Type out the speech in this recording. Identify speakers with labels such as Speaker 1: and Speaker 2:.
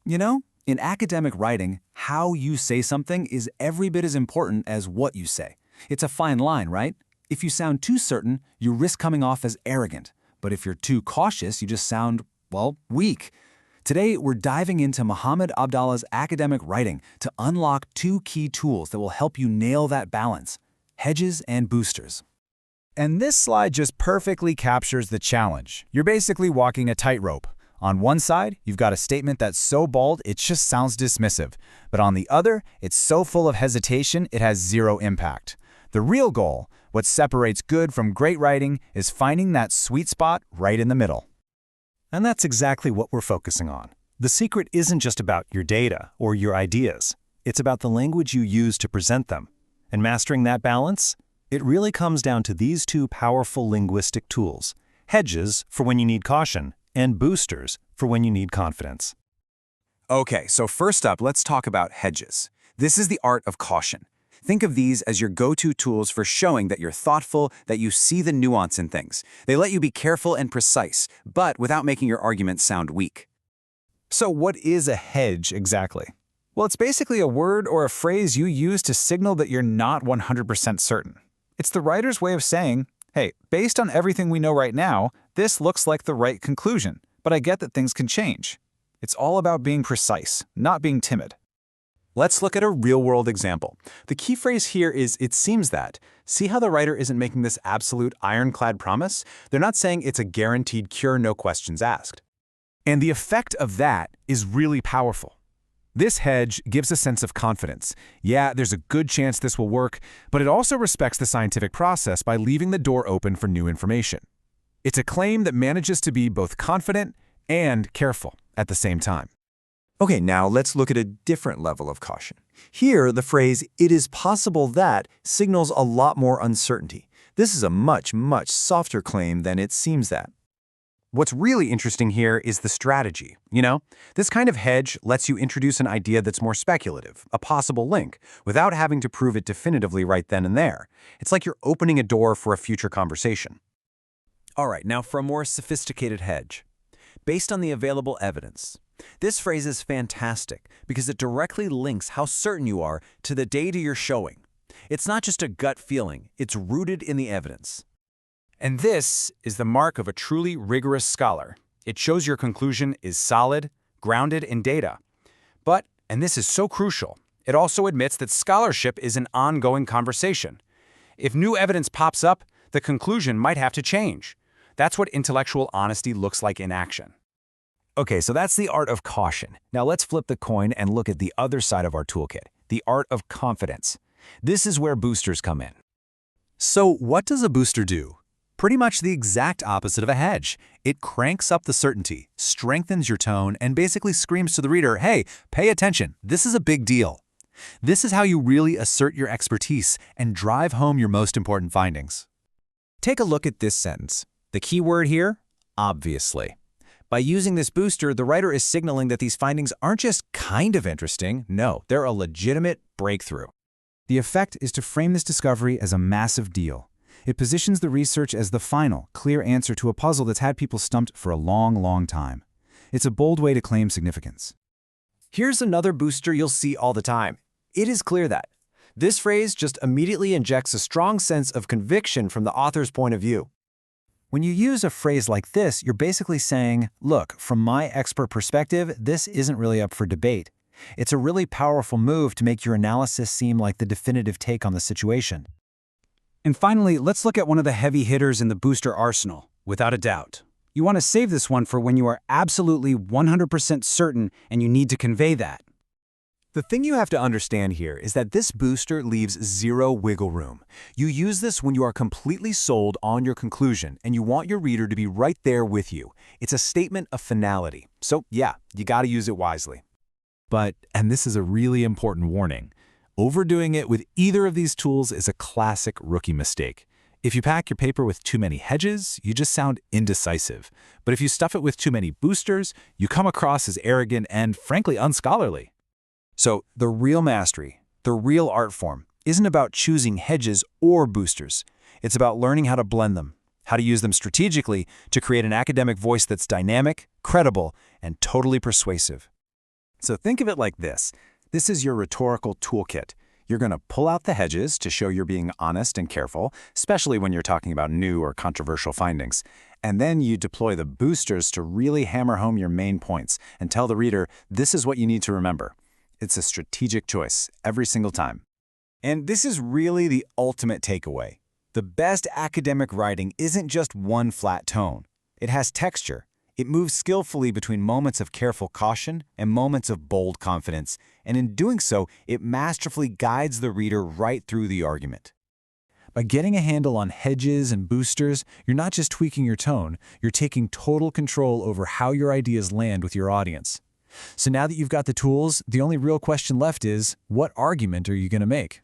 Speaker 1: You know, in academic writing, how you say something is every bit as important as what you say. It's a fine line, right? If you sound too certain, you risk coming off as arrogant. But if you're too cautious, you just sound, well, weak. Today, we're diving into Mohammed AbdEllah's academic writing to unlock two key tools that will help you nail that balance: hedges and boosters.
Speaker 2: And this slide just perfectly captures the challenge. You're basically walking a tightrope. On one side, you've got a statement that's so bold it just sounds dismissive. But on the other, it's so full of hesitation it has zero impact. The real goal, what separates good from great writing, is finding that sweet spot right in the middle.
Speaker 3: And that's exactly what we're focusing on. The secret isn't just about your data or your ideas. It's about the language you use to present them. And mastering that balance? It really comes down to these two powerful linguistic tools: hedges for when you need caution, and boosters for when you need confidence.
Speaker 1: Okay, so first up, let's talk about hedges. This is the art of caution. Think of these as your go-to tools for showing that you're thoughtful, that you see the nuance in things. They let you be careful and precise, but without making your argument sound weak.
Speaker 2: So what is a hedge exactly? Well, it's basically a word or a phrase you use to signal that you're not 100% certain. It's the writer's way of saying, hey, based on everything we know right now, this looks like the right conclusion, but I get that things can change. It's all about being precise, not being timid.
Speaker 1: Let's look at a real-world example. The key phrase here is "it seems that." See how the writer isn't making this absolute ironclad promise? They're not saying it's a guaranteed cure, no questions asked.
Speaker 2: And the effect of that is really powerful. This hedge gives a sense of confidence. Yeah, there's a good chance this will work, but it also respects the scientific process by leaving the door open for new information. It's a claim that manages to be both confident and careful at the same time.
Speaker 4: Okay, now let's look at a different level of caution. Here, the phrase "it is possible that" signals a lot more uncertainty. This is a much, much softer claim than "it seems that."
Speaker 1: What's really interesting here is the strategy. This kind of hedge lets you introduce an idea that's more speculative, a possible link, without having to prove it definitively right then and there. It's like you're opening a door for a future conversation. All right, now for a more sophisticated hedge. Based on the available evidence, this phrase is fantastic because it directly links how certain you are to the data you're showing. It's not just a gut feeling, it's rooted in the evidence.
Speaker 2: And this is the mark of a truly rigorous scholar. It shows your conclusion is solid, grounded in data. But, and this is so crucial, it also admits that scholarship is an ongoing conversation. If new evidence pops up, the conclusion might have to change. That's what intellectual honesty looks like in action.
Speaker 3: Okay, so that's the art of caution. Now let's flip the coin and look at the other side of our toolkit, the art of confidence. This is where boosters come in.
Speaker 1: So what does a booster do? Pretty much the exact opposite of a hedge. It cranks up the certainty, strengthens your tone, and basically screams to the reader, hey, pay attention, this is a big deal. This is how you really assert your expertise and drive home your most important findings.
Speaker 2: Take a look at this sentence. The key word here, obviously. By using this booster, the writer is signaling that these findings aren't just kind of interesting. No, they're a legitimate breakthrough. The effect is to frame this discovery as a massive deal. It positions the research as the final, clear answer to a puzzle that's had people stumped for a long, long time. It's a bold way to claim significance.
Speaker 5: Here's another booster you'll see all the time. It is clear that. This phrase just immediately injects a strong sense of conviction from the author's point of view.
Speaker 2: When you use a phrase like this, you're basically saying, look, from my expert perspective, this isn't really up for debate. It's a really powerful move to make your analysis seem like the definitive take on the situation.
Speaker 1: And finally, let's look at one of the heavy hitters in the booster arsenal, without a doubt. You want to save this one for when you are absolutely 100% certain and you need to convey that. The thing you have to understand here is that this booster leaves zero wiggle room. You use this when you are completely sold on your conclusion and you want your reader to be right there with you. It's a statement of finality. So yeah, you got to use it wisely.
Speaker 2: But, and this is a really important warning, overdoing it with either of these tools is a classic rookie mistake. If you pack your paper with too many hedges, you just sound indecisive. But if you stuff it with too many boosters, you come across as arrogant and, frankly, unscholarly.
Speaker 1: So the real mastery, the real art form, isn't about choosing hedges or boosters. It's about learning how to blend them, how to use them strategically to create an academic voice that's dynamic, credible, and totally persuasive.
Speaker 3: So think of it like this. This is your rhetorical toolkit. You're going to pull out the hedges to show you're being honest and careful, especially when you're talking about new or controversial findings. And then you deploy the boosters to really hammer home your main points and tell the reader, this is what you need to remember. It's a strategic choice every single time.
Speaker 2: And this is really the ultimate takeaway. The best academic writing isn't just one flat tone. It has texture. It moves skillfully between moments of careful caution and moments of bold confidence, and in doing so, it masterfully guides the reader right through the argument. By getting a handle on hedges and boosters, you're not just tweaking your tone, you're taking total control over how your ideas land with your audience. So now that you've got the tools, the only real question left is, what argument are you going to make?